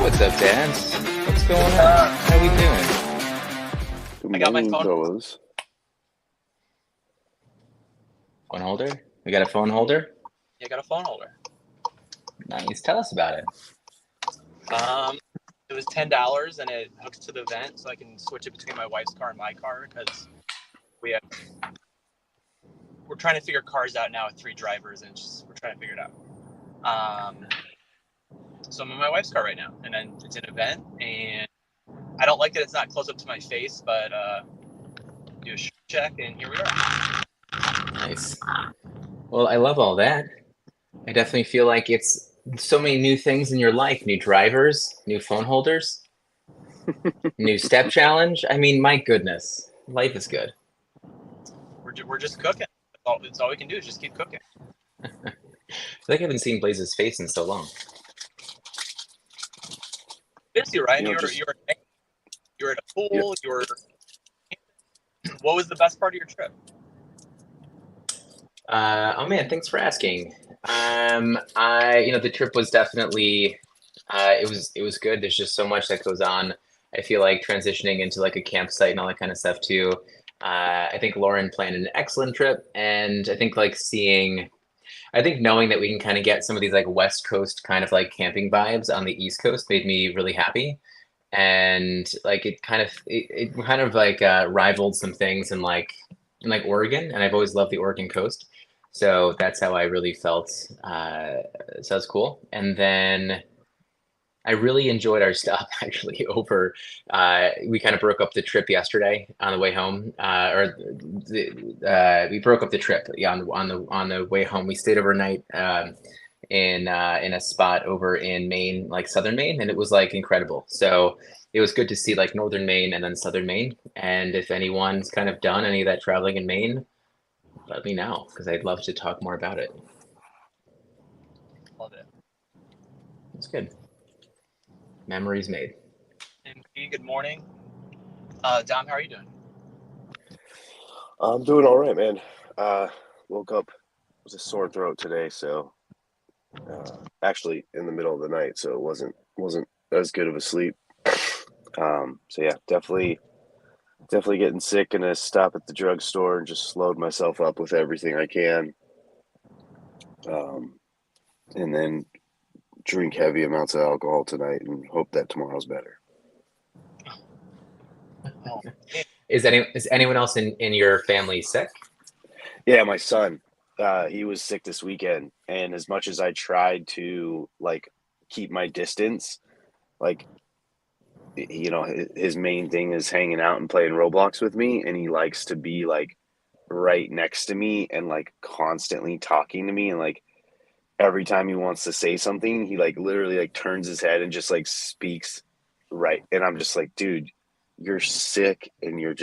what's up, Dads? What's going on? How we doing? Good I got my morning, phone. fellas. Phone holder? We got a phone holder? Yeah, I got a phone holder. Nice. Tell us about it. It was $10 and it hooks to the vent, so I can switch it between my wife's car and my car because we're trying to figure cars out now with 3 drivers, and we're trying to figure it out. So I'm in my wife's car right now, and then it's in a vent, and I don't like that it's not close up to my face, but do a check, and here we are. Nice. Well, I love all that. I definitely feel like it's so many new things in your life. New drivers, new phone holders, new step challenge. I mean, my goodness. Life is good. We're just cooking. It's all we can do is just keep cooking. I feel like I haven't seen Blaze's face in so long. Miss you, Ryan. You know, You're at a yeah, pool. What was the best part of your trip? Oh man, thanks for asking. The trip was definitely, it was good. There's just so much that goes on. I feel like transitioning into like a campsite and all that kind of stuff too. I think Lauren planned an excellent trip, and I think knowing that we can kind of get some of these like West Coast kind of like camping vibes on the East Coast made me really happy. And like it kind of like rivaled some things in like Oregon, and I've always loved the Oregon coast. So that's how I really felt. So that's cool. And then I really enjoyed our stop actually over. We kind of broke up the trip yesterday on the way home, we broke up the trip, yeah, on the way home. We stayed overnight in a spot over in Maine, like southern Maine, and it was like incredible. So it was good to see like northern Maine and then southern Maine. And if anyone's kind of done any of that traveling in Maine, let me know because I'd love to talk more about it. Love it. It's good. Memories made. And good morning. Dom, how are you doing? I'm doing all right, man. Uh, woke up with a sore throat today, so actually in the middle of the night, so it wasn't as good of a sleep. So yeah, definitely getting sick. Gonna stop at the drugstore and just load myself up with everything I can, um, and then drink heavy amounts of alcohol tonight and hope that tomorrow's better. Oh, Is anyone else in your family sick? Yeah, my son, he was sick this weekend, and as much as I tried to like keep my distance, like his main thing is hanging out and playing Roblox with me, and he likes to be like right next to me and like constantly talking to me, and like every time he wants to say something, he like literally like turns his head and just like speaks right, and I'm just like, dude, you're sick, and you're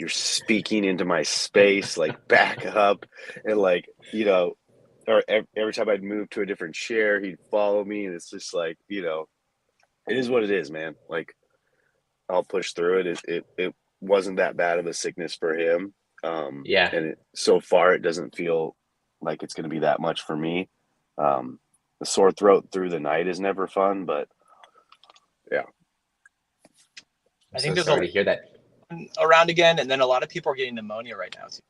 speaking into my space, like back up. And like, or every time I'd move to a different chair, he'd follow me, and it's just like, it is what it is, man. Like, I'll push through it. It wasn't that bad of a sickness for him, Yeah. and so far it doesn't feel like it's going to be that much for me. The sore throat through the night is never fun, but yeah. I'm I so think there's a sorry to hear that. around again, and then a lot of people are getting pneumonia right now too.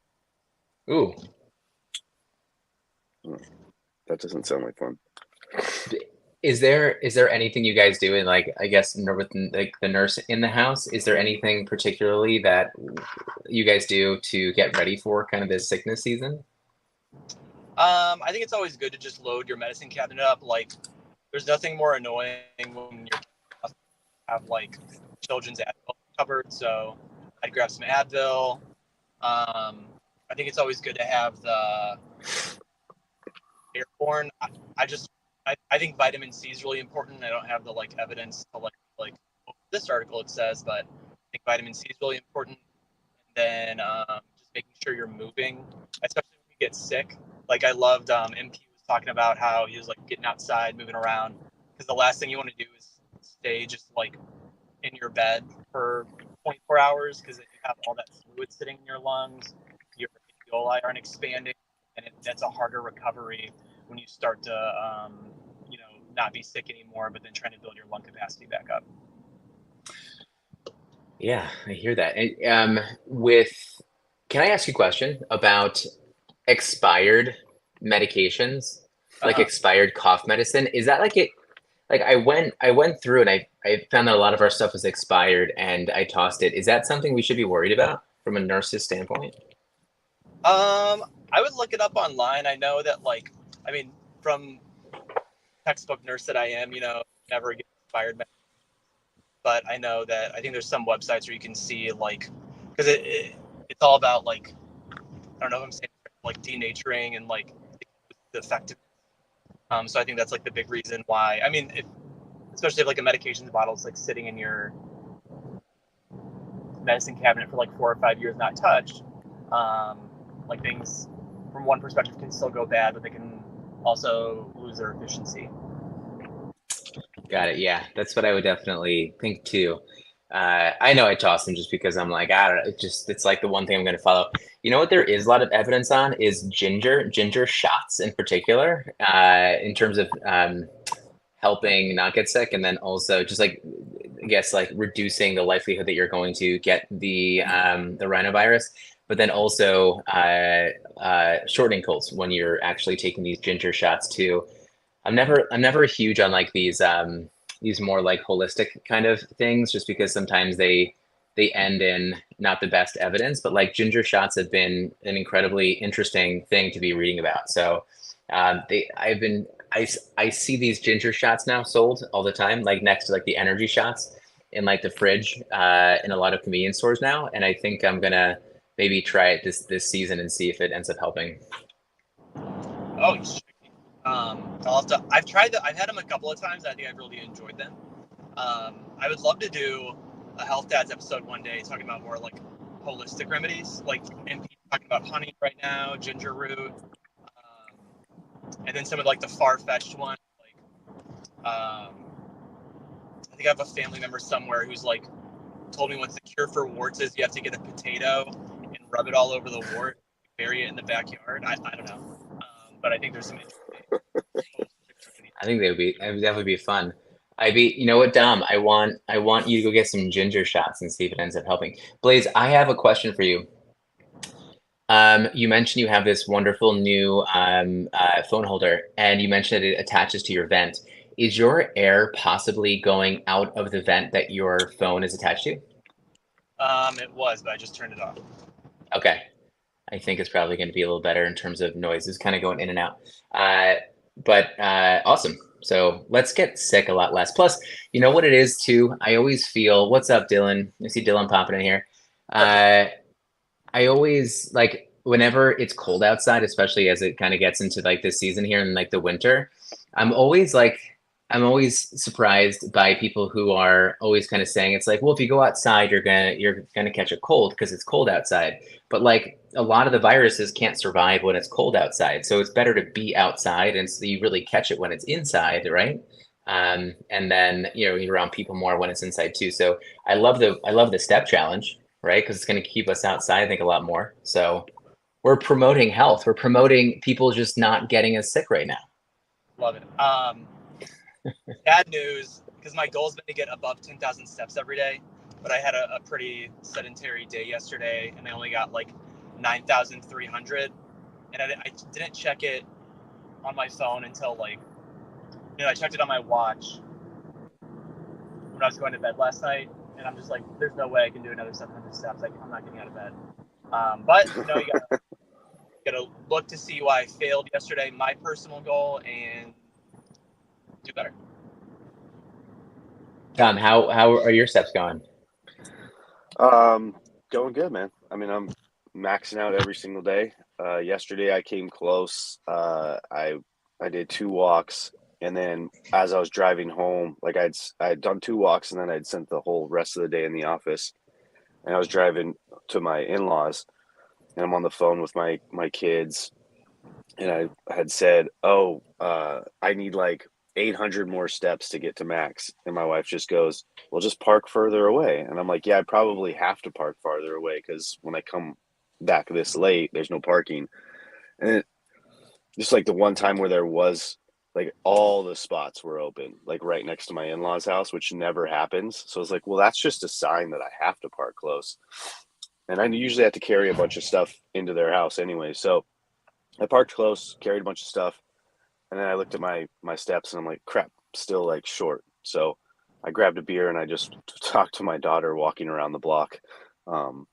Ooh. That doesn't sound like fun. Is there anything you guys do in like I guess with like the nurse in the house? Is there anything particularly that you guys do to get ready for kind of this sickness season? I think it's always good to just load your medicine cabinet up. Like, there's nothing more annoying when you have like children's Advil covered. So I'd grab some Advil. I think it's always good to have the airborne. I think vitamin C is really important. I don't have the like evidence to like this article it says, but I think vitamin C is really important. And then just making sure you're moving, especially when you get sick. Like, I loved MP was talking about how he was like getting outside, moving around, because the last thing you want to do is stay just like in your bed for 24 hours because then you have all that fluid sitting in your lungs. Your alveoli aren't expanding, and that's a harder recovery when you start to, not be sick anymore, but then trying to build your lung capacity back up. Yeah, I hear that. Can I ask you a question about expired medications, like expired cough medicine? Is that like it? Like I went through and I found that a lot of our stuff was expired and I tossed it. Is that something we should be worried about from a nurse's standpoint? I would look it up online. I know that, like, I mean, from textbook nurse that I am, never get expired medicine. But I know that I think there's some websites where you can see, like, because it's all about, like, I don't know if I'm saying, like, denaturing and, like, the effectiveness. So I think that's, like, the big reason why. I mean, especially if, like, a medications bottle is, like, sitting in your medicine cabinet for, like, 4 or 5 years not touched, like, things from one perspective can still go bad, but they can also lose their efficiency. Got it. Yeah, that's what I would definitely think too. I know I toss them just because I'm like, I don't know. It's like the one thing I'm going to follow. You know what there is a lot of evidence on is ginger shots in particular, in terms of helping not get sick, and then also just like, I guess, like reducing the likelihood that you're going to get the rhinovirus, but then also shortening colds when you're actually taking these ginger shots too. I'm never huge on like these more like holistic kind of things, just because sometimes they end in not the best evidence, but like ginger shots have been an incredibly interesting thing to be reading about. So I see these ginger shots now sold all the time, like next to like the energy shots in like the fridge in a lot of convenience stores now, and I think I'm gonna maybe try it this season and see if it ends up helping. Oh, you should. I've tried that. I've had them a couple of times. I think I've really enjoyed them. I would love to do a Health Dads episode one day talking about more like holistic remedies, like MP talking about honey right now, ginger root, and then some of like the far-fetched ones. Like, I think I have a family member somewhere who's like told me once the cure for warts is you have to get a potato and rub it all over the wart, bury it in the backyard. I don't know, but I think there's some interesting. I think it would definitely be fun. You know what, Dom? I want you to go get some ginger shots and see if it ends up helping. Blaze, I have a question for you. You mentioned you have this wonderful new phone holder, and you mentioned that it attaches to your vent. Is your air possibly going out of the vent that your phone is attached to? It was, but I just turned it off. Okay. I think it's probably going to be a little better in terms of noise. It's kind of going in and out. But awesome. So let's get sick a lot less. Plus, you know what it is too? I always feel, what's up, Dylan? I see Dylan popping in here. I always like whenever it's cold outside, especially as it kind of gets into like this season here in like the winter, I'm always like, I'm always surprised by people who are always kind of saying it's like, well, if you go outside, you're gonna catch a cold because it's cold outside. But like a lot of the viruses can't survive when it's cold outside, so it's better to be outside, and so you really catch it when it's inside, right? And then you're around people more when it's inside too. So I love the step challenge, right? Because it's going to keep us outside, I think, a lot more. So we're promoting health. We're promoting people just not getting as sick right now. Love it. Bad news, because my goal has been to get above 10,000 steps every day, but I had a pretty sedentary day yesterday, and I only got like 9,300, and I didn't check it on my phone until like, I checked it on my watch when I was going to bed last night, and I'm just like, there's no way I can do another 700 steps. Like, I'm not getting out of bed. But you gotta look to see why I failed yesterday, my personal goal, and do better. Tom, how are your steps going? Going good, man. I mean, I'm maxing out every single day. Yesterday I came close. I did 2 walks, and then as I was driving home, like I'd done 2 walks, and then I'd spent the whole rest of the day in the office, and I was driving to my in-laws, and I'm on the phone with my kids, and I had said, "Oh, I need like 800 more steps to get to max." And my wife just goes, "Well, just park further away." And I'm like, "Yeah, I probably have to park farther away because when I come back this late, there's no parking." And just like the one time where there was like all the spots were open, like right next to my in-laws' house, which never happens. So I was like, well, that's just a sign that I have to park close. And I usually have to carry a bunch of stuff into their house anyway. So I parked close, carried a bunch of stuff, and then I looked at my steps and I'm like, crap, still like short. So I grabbed a beer and I just talked to my daughter walking around the block, um,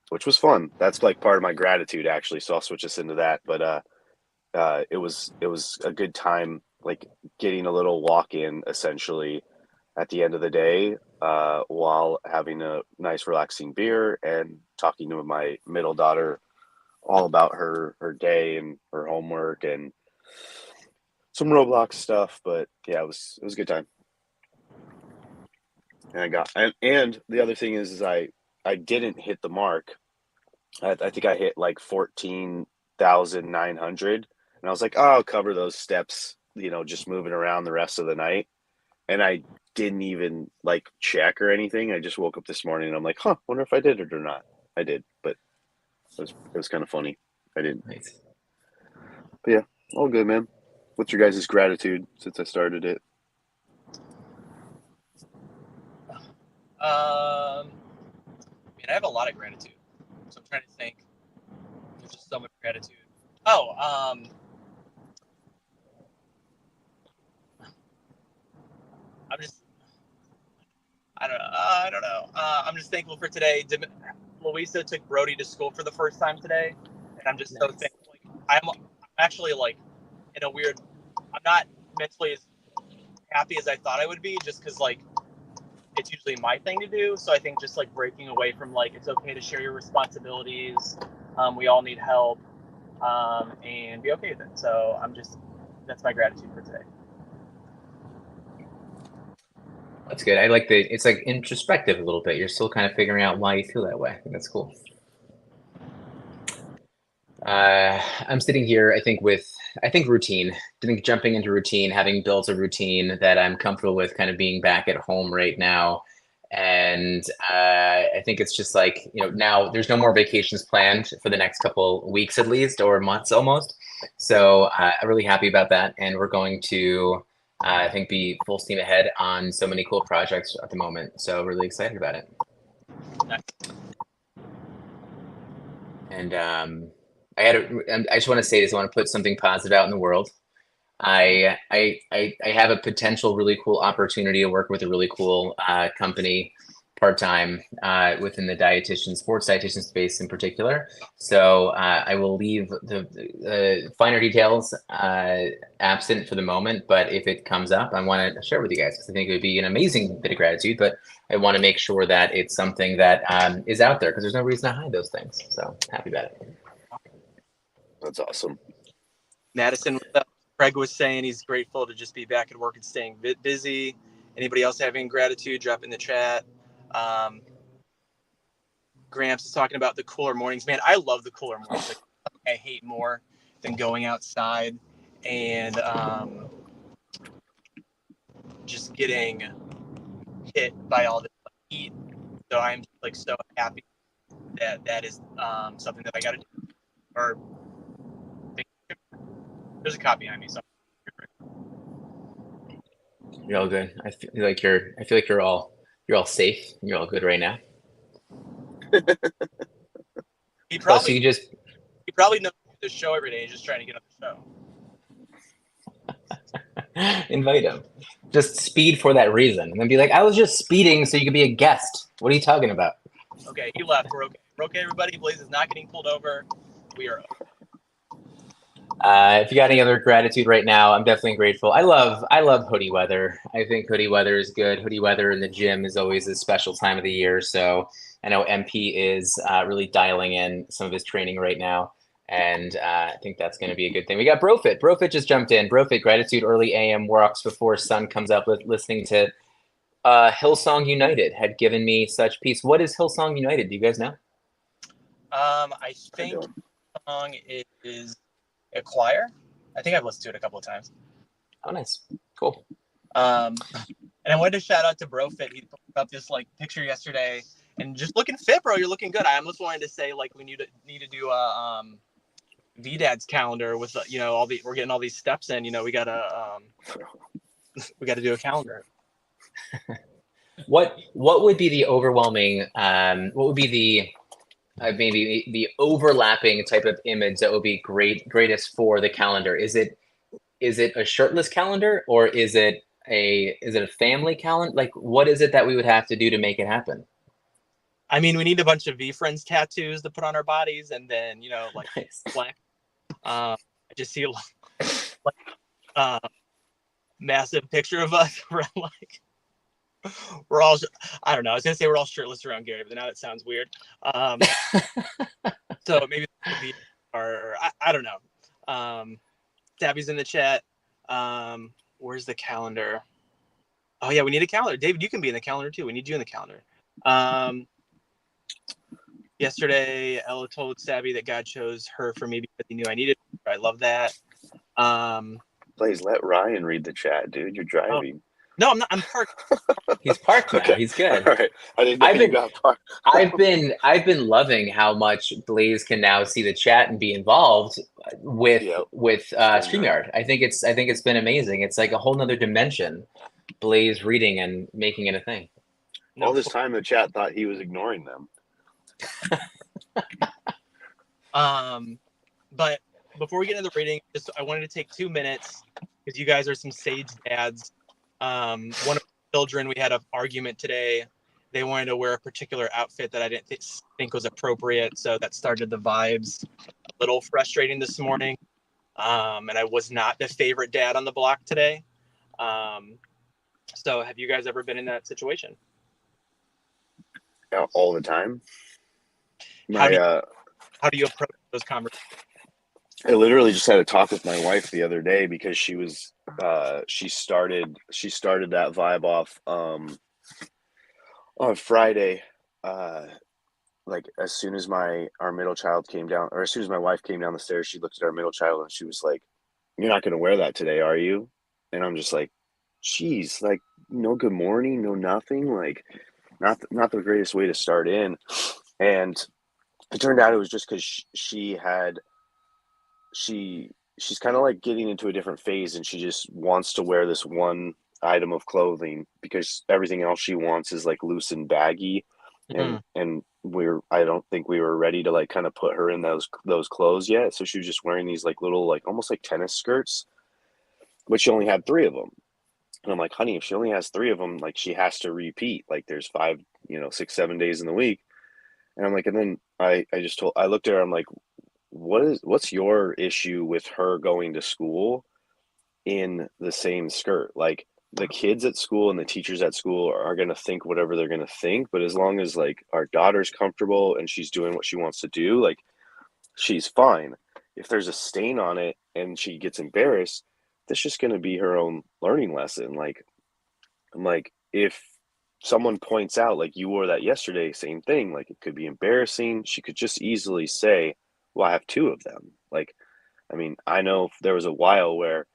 which was fun. That's like part of my gratitude actually. So I'll switch us into that. But it was a good time, like getting a little walk in essentially at the end of the day, while having a nice relaxing beer and talking to my middle daughter all about her day and her homework and some Roblox stuff. But yeah, it was a good time. And and the other thing is I didn't hit the mark. I think I hit like 14,900, and I was like, oh, I'll cover those steps, just moving around the rest of the night. And I didn't even like check or anything. I just woke up this morning and I'm like, huh, wonder if I did it or not. I did, but it was kind of funny. I didn't. Nice. But yeah, all good, man. What's your guys' gratitude since I started it? Man, I have a lot of gratitude. So I'm trying to think. There's just so much gratitude. Oh, I'm just, I don't know. I'm just thankful for today. Louisa took Brody to school for the first time today, and I'm just so Nice. thankful. Like, I'm actually like in a weird. I'm not mentally as happy as I thought I would be, just because like it's usually my thing to do. So I think just like breaking away from like it's okay to share your responsibilities. We all need help, and be okay with it. So that's my gratitude for today. That's good. I like it's like introspective a little bit. You're still kind of figuring out why you feel that way. I think that's cool. I'm sitting here, I think routine. I think jumping into routine, having built a routine that I'm comfortable with, kind of being back at home right now. And I think it's just like, now there's no more vacations planned for the next couple weeks at least, or months almost. So I'm really happy about that. And we're going to, I think, be full steam ahead on so many cool projects at the moment. So really excited about it. Nice. And I just want to say this. I want to put something positive out in the world. I have a potential really cool opportunity to work with a really cool company part-time within the sports dietitian space in particular. So I will leave the finer details absent for the moment, but if it comes up, I want to share with you guys because I think it would be an amazing bit of gratitude, but I want to make sure that it's something that is out there because there's no reason to hide those things. So happy about it. That's awesome. Madison, Craig was saying he's grateful to just be back at work and staying busy. Anybody else having gratitude? Drop in the chat. Gramps is talking about the cooler mornings. Man, I love the cooler mornings. Like, I hate more than going outside and just getting hit by all the heat. So I'm like so happy that is something that I got to do. Or there's a cop behind me. So You're all good. I feel like you're all safe. You're all good right now. he So probably you knows the show every day. He's just trying to get on the just invite him. Just speed for that reason, and then be like, "I was just speeding so you could be a guest." What are you talking about? Okay, he left. We're okay. We're okay, everybody. Blaze is not getting pulled over. We are okay. If you got any other gratitude right now, I'm definitely grateful. I love hoodie weather. I think hoodie weather is good. Hoodie weather in the gym is always a special time of the year. So I know MP is really dialing in some of his training right now. And I think that's going to be a good thing. We got Brofit. Brofit just jumped in. Brofit, gratitude, early AM walks before sun comes up, listening to Hillsong United had given me such peace. What is Hillsong United? Do you guys know? I think the song is a choir. I think I've listened to it a couple of times. Oh, nice. Cool. And I wanted to shout out to Brofit. He put up this like picture yesterday and just looking fit, bro. You're looking good. I almost wanted to say like we need to do a DailyDads calendar with we're getting all these steps in. We gotta do a calendar. What would be the overwhelming? What would be the maybe the overlapping type of image that would be greatest for the calendar? Is it a shirtless calendar, or is it a family calendar? Like, what is it that we would have to do to make it happen? I mean, we need a bunch of VFriends tattoos to put on our bodies, and then like Nice. black. I just see a massive picture of us. We're all, I don't know. I was gonna say we're all shirtless around Gary, but now that sounds weird. So maybe or I don't know. Tabby's in the chat. Where's the calendar? Oh yeah, we need a calendar. David, you can be in the calendar too. We need you in the calendar. Yesterday, Ella told Sabby that God chose her for me because he knew I needed her. I love that. Please let Ryan read the chat, dude. You're driving. No, I'm not. I'm parked. He's parked now. Okay. He's good. All right. I didn't know you got parked. I've been loving how much Blaze can now see the chat and be involved with StreamYard. I think it's been amazing. It's like a whole nother dimension. Blaze reading and making it a thing. All this time, the chat thought he was ignoring them. But before we get into the reading, I wanted to take 2 minutes because you guys are some sage dads. One of the children, we had an argument today. They wanted to wear a particular outfit that I didn't think was appropriate, so that started the vibes. A little frustrating this morning, and I was not the favorite dad on the block today. So have you guys ever been in that situation? All the time. How do you approach those conversations? I literally just had a talk with my wife the other day because she was she started that vibe off on Friday. Like as soon as our middle child came down, or as soon as my wife came down the stairs, she looked at our middle child and she was like, "You're not going to wear that today, are you?" And I'm just like, "Geez, like no good morning, no nothing, like not the greatest way to start in." And it turned out it was just because she's kind of like getting into a different phase, and she just wants to wear this one item of clothing because everything else she wants is like loose and baggy. And I don't think we were ready to like kind of put her in those clothes yet. So she was just wearing these like little, like almost like tennis skirts, but she only had 3 of them. And I'm like, honey, if she only has 3 of them, like she has to repeat. Like there's 5, 6, 7 days in the week. And I'm like, and then I looked at her, I'm like, what's your issue with her going to school in the same skirt? Like the kids at school and the teachers at school are going to think whatever they're going to think. But as long as like our daughter's comfortable and she's doing what she wants to do, like she's fine. If there's a stain on it and she gets embarrassed, that's just going to be her own learning lesson. Like, I'm like, if someone points out, like you wore that yesterday, same thing, like it could be embarrassing. She could just easily say, well, I have 2 of them. Like, I mean, I know there was a while where,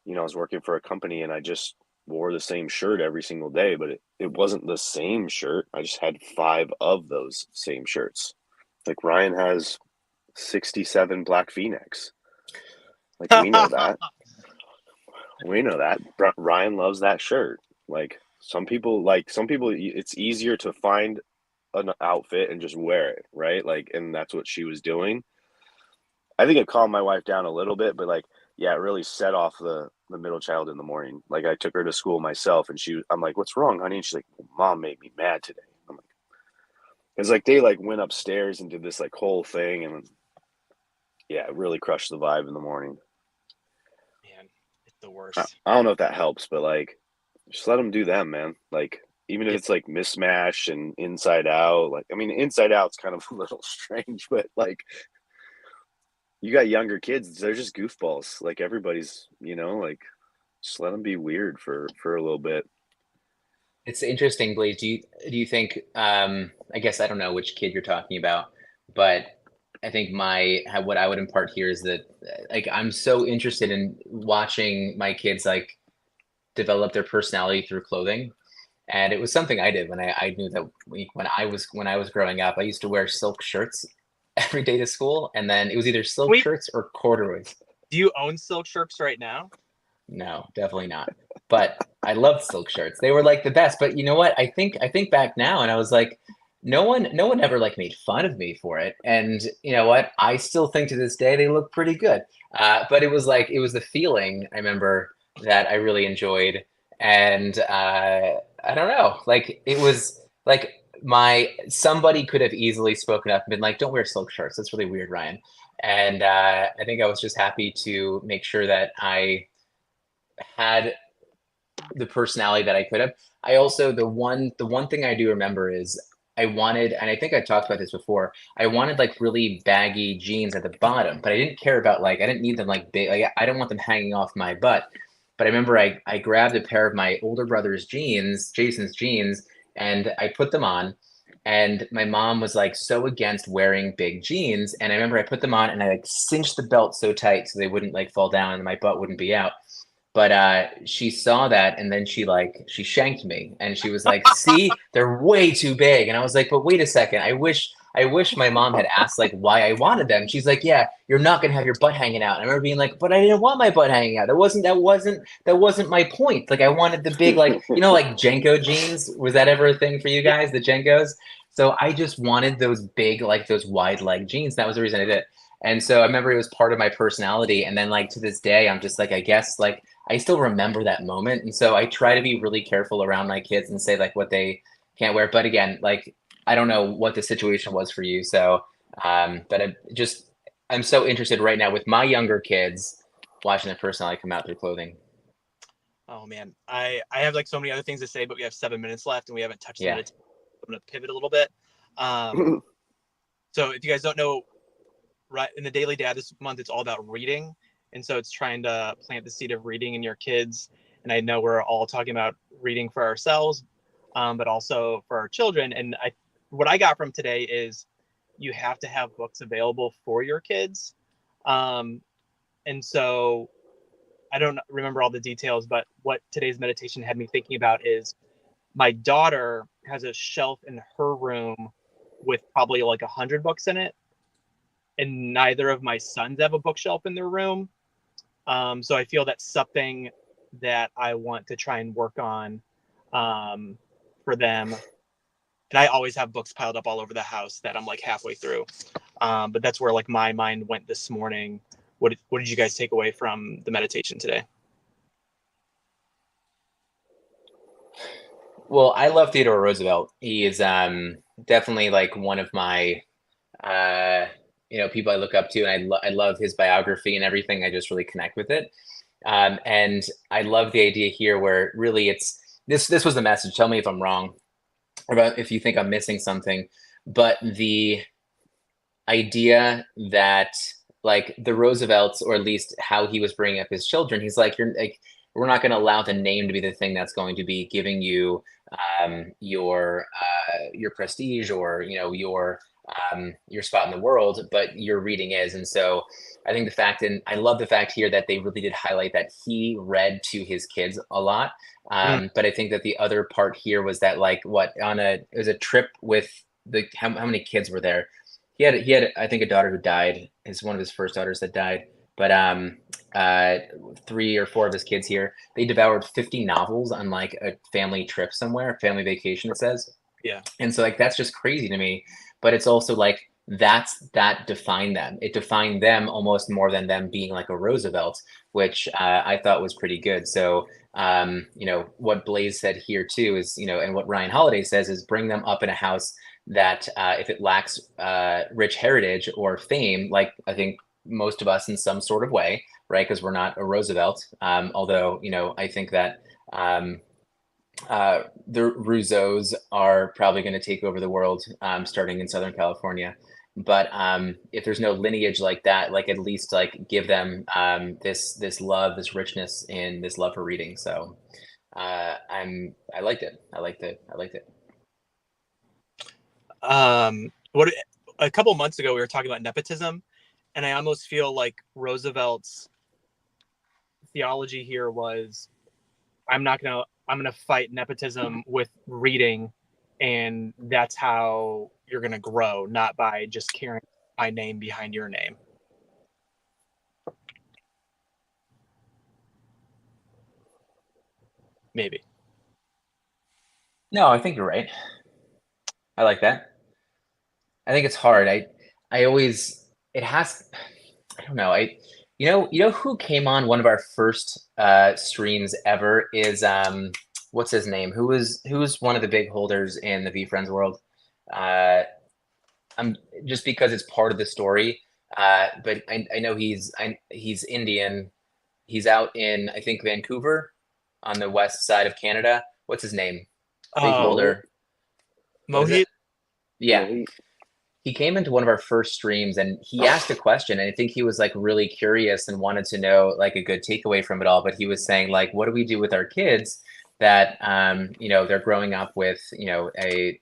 I was working for a company and I just wore the same shirt every single day, but it wasn't the same shirt. I just had 5 of those same shirts. Like Ryan has 67 black V-necks. Like we know that. We know that. Ryan loves that shirt. Like some people, it's easier to find an outfit and just wear it, right? Like, and that's what she was doing. I think it calmed my wife down a little bit, but like, yeah, it really set off the middle child in the morning. Like I took her to school myself and I'm like, what's wrong, honey? And she's like, well, Mom made me mad today. I'm like, it's like they like went upstairs and did this like whole thing. And yeah, it really crushed the vibe in the morning. Man, it's the worst. I don't know if that helps, but like, just let them do them, man. Like, even if it's like mismatch and inside out, like, I mean, inside out's kind of a little strange, but like, you got younger kids, they're just goofballs. Like everybody's, like just let them be weird for a little bit. It's interesting, Blaze. Do you think, I guess I don't know which kid you're talking about, but I think what I would impart here is that like, I'm so interested in watching my kids like develop their personality through clothing. And it was something I did when I knew that when I was growing up, I used to wear silk shirts every day to school, and then it was either silk Wait, shirts or corduroys. do you own silk shirts right now? No, definitely not. But I loved silk shirts. They were like the best. But you know what? I think back now, and I was like, no one ever like made fun of me for it. And you know what? I still think to this day they look pretty good. But it was like it was the feeling I remember that I really enjoyed. And I don't know, like it was like my somebody could have easily spoken up and been like, "Don't wear silk shirts. That's really weird, Ryan." And I think I was just happy to make sure that I had the personality that I could have. I also the one thing I do remember is I wanted, and I think I talked about this before. I wanted like really baggy jeans at the bottom, but I didn't care about like I didn't need them like big. Like I don't want them hanging off my butt. But I remember I grabbed a pair of my older brother's jeans, Jason's jeans, and I put them on. And my mom was like so against wearing big jeans. And I remember I put them on and I like cinched the belt so tight so they wouldn't like fall down and my butt wouldn't be out. But she saw that and then she shanked me and she was like, "See, they're way too big." And I was like, "But wait a second. I wish my mom had asked like why I wanted them." She's like, "Yeah, you're not gonna have your butt hanging out." And I remember being like, "But I didn't want my butt hanging out. That wasn't my point. Like I wanted the big like like Jenko jeans. Was that ever a thing for you Yeah. guys, the Jenkos?" So I just wanted those big like those wide leg jeans. That was the reason I did it. And so I remember it was part of my personality. And then like to this day, I'm just like I guess like I still remember that moment. And so I try to be really careful around my kids and say like what they can't wear. But again, like I don't know what the situation was for you. So but I'm so interested right now with my younger kids watching their personality come out through clothing. Oh man, I have like so many other things to say, but we have 7 minutes left and we haven't touched the Yeah. meditation. I'm gonna pivot a little bit. So if you guys don't know, right in the Daily Dad this month, it's all about reading, and so it's trying to plant the seed of reading in your kids. And I know we're all talking about reading for ourselves, but also for our children. And what I got from today is you have to have books available for your kids. And so I don't remember all the details, but what today's meditation had me thinking about is my daughter has a shelf in her room with probably like 100 books in it, and neither of my sons have a bookshelf in their room. So I feel that's something that I want to try and work on for them. And I always have books piled up all over the house that I'm like halfway through. But that's where like my mind went this morning. What did you guys take away from the meditation today? Well, I love Theodore Roosevelt. He is definitely like one of my uh, people I look up to, and I love his biography and everything. I just really connect with it. And I love the idea here where really it's this was the message. Tell me if I'm wrong, about if you think I'm missing something, but the idea that like the Roosevelts, or at least how he was bringing up his children, he's like, you're like, we're not going to allow the name to be the thing that's going to be giving you your prestige, or your spot in the world, but your reading is. And so I think the fact, and I love the fact here that they really did highlight that he read to his kids a lot. But I think that the other part here was that like it was a trip with how many kids were there? He had I think a daughter who died. Is one of his first daughters that died. But 3 or 4 of his kids here, they devoured 50 novels on like a family trip somewhere, family vacation, it says. Yeah. And so like that's just crazy to me. But it's also like that defined them. It defined them almost more than them being like a Roosevelt, which I thought was pretty good. So what Blaze said here too is, and what Ryan Holiday says is bring them up in a house that if it lacks rich heritage or fame, like I think most of us in some sort of way, right? Because we're not a Roosevelt. Although, I think that the Rousseaus are probably going to take over the world starting in Southern California. But if there's no lineage like that, like at least like give them this love, this richness, and this love for reading. So I liked it. I liked it. What a couple months ago we were talking about nepotism, and I almost feel like Roosevelt's theology here was, I'm gonna fight nepotism with reading, and that's how you're gonna grow, not by just caring my name behind your name. Maybe. No, I think you're right. I like that. I think it's hard. I always it has I don't know. You know who came on one of our first streams ever is what's his name? Who was one of the big holders in the V Friends world? Uh I'm just because it's part of the story. But I know he's Indian. He's out in I think Vancouver on the west side of Canada. What's his name? Big holder. What is Mohit. it? Yeah. Mohit. He came into one of our first streams and he asked a question, and I think he was like really curious and wanted to know like a good takeaway from it all. But he was saying like, what do we do with our kids that they're growing up with a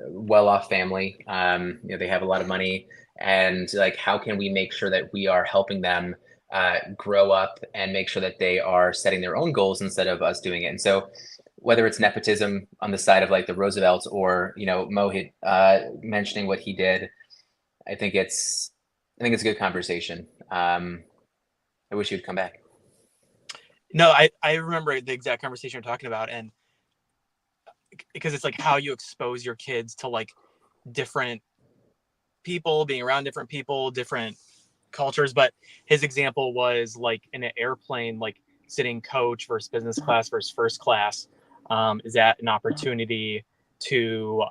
well-off family, they have a lot of money, and like how can we make sure that we are helping them grow up and make sure that they are setting their own goals instead of us doing it. And so whether it's nepotism on the side of like the Roosevelts or Mohit mentioning what he did, I think it's a good conversation. I wish you'd come back. No, I remember the exact conversation you're talking about, and because it's like how you expose your kids to like different people, being around different people, different cultures. But his example was like in an airplane, like sitting coach versus business class versus first class. Is that an opportunity to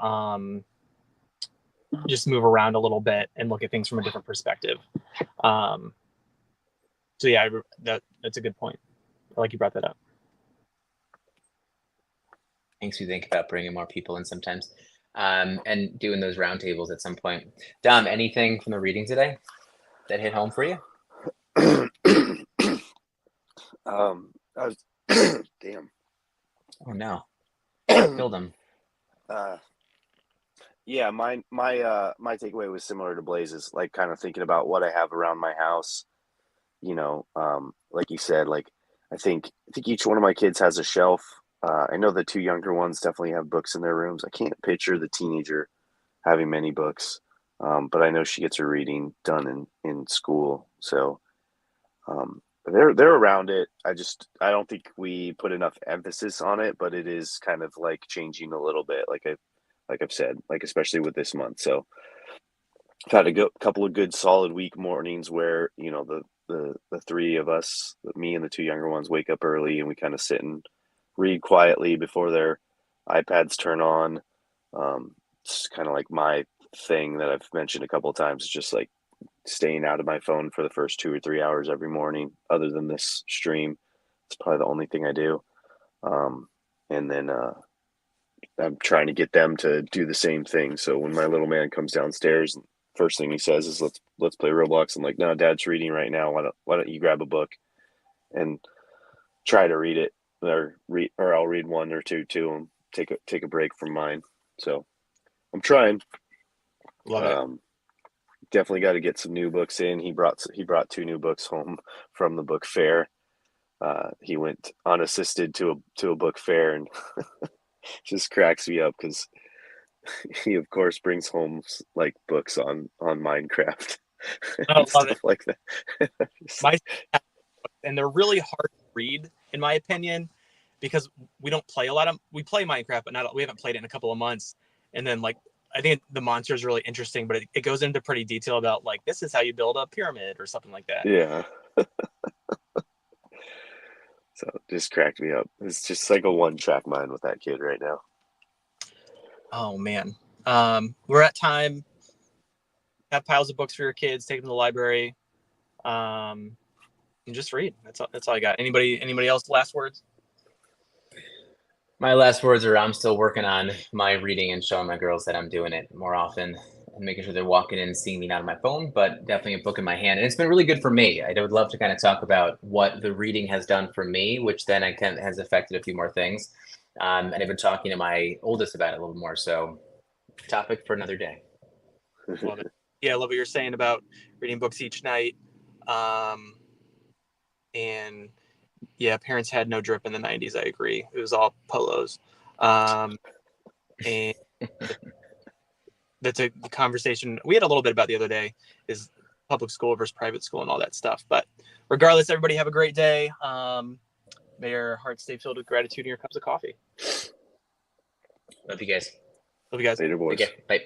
just move around a little bit and look at things from a different perspective? So yeah, that's a good point. I like you brought that up. Makes me think about bringing more people in sometimes, and doing those roundtables at some point. Dom, anything from the reading today that hit home for you? I was damn. Oh no, killed him. Yeah, my takeaway was similar to Blaze's, like kind of thinking about what I have around my house. Like you said, like I think each one of my kids has a shelf. I know the two younger ones definitely have books in their rooms. I can't picture the teenager having many books, but I know she gets her reading done in school. So they're around it. I don't think we put enough emphasis on it, but it is kind of like changing a little bit. Like I've said, like especially with this month. So I've had a couple of good solid week mornings where the three of us, me and the two younger ones, wake up early and we kind of sit and read quietly before their iPads turn on. It's kind of like my thing that I've mentioned a couple of times. It's just like staying out of my phone for the first 2 or 3 hours every morning. Other than this stream, it's probably the only thing I do. And then I'm trying to get them to do the same thing. So when my little man comes downstairs, first thing he says is let's play Roblox. I'm like, no, Dad's reading right now. Why don't you grab a book and try to read it, or I'll read one or two too, and take a break from mine. So I'm trying. Love it. Definitely got to get some new books in. He brought 2 new books home from the book fair. He went unassisted to a book fair, and just cracks me up because he of course brings home like books on Minecraft and Love it. stuff like that. And they're really hard to read, in my opinion, because we don't play we play Minecraft, but we haven't played it in a couple of months. And then like I think the monster is really interesting, but it goes into pretty detail about like this is how you build a pyramid or something like that. Yeah. So it just cracked me up. It's just like a one-track mind with that kid right now. Oh man. We're at time. Have piles of books for your kids, take them to the library. And just read. That's all I got. Anybody else last words? My last words are I'm still working on my reading and showing my girls that I'm doing it more often and making sure they're walking in and seeing me not on my phone, but definitely a book in my hand. And it's been really good for me. I would love to kind of talk about what the reading has done for me, which then has affected a few more things. And I've been talking to my oldest about it a little more. So topic for another day. Love it. Yeah, I love what you're saying about reading books each night. And yeah, parents had no drip in the 90s. I agree. It was all polos. And the that's a conversation we had a little bit about the other day, is public school versus private school and all that stuff. But regardless, everybody have a great day. May your hearts stay filled with gratitude and your cups of coffee. Love you guys. Love you guys. Later, boys. Okay, bye.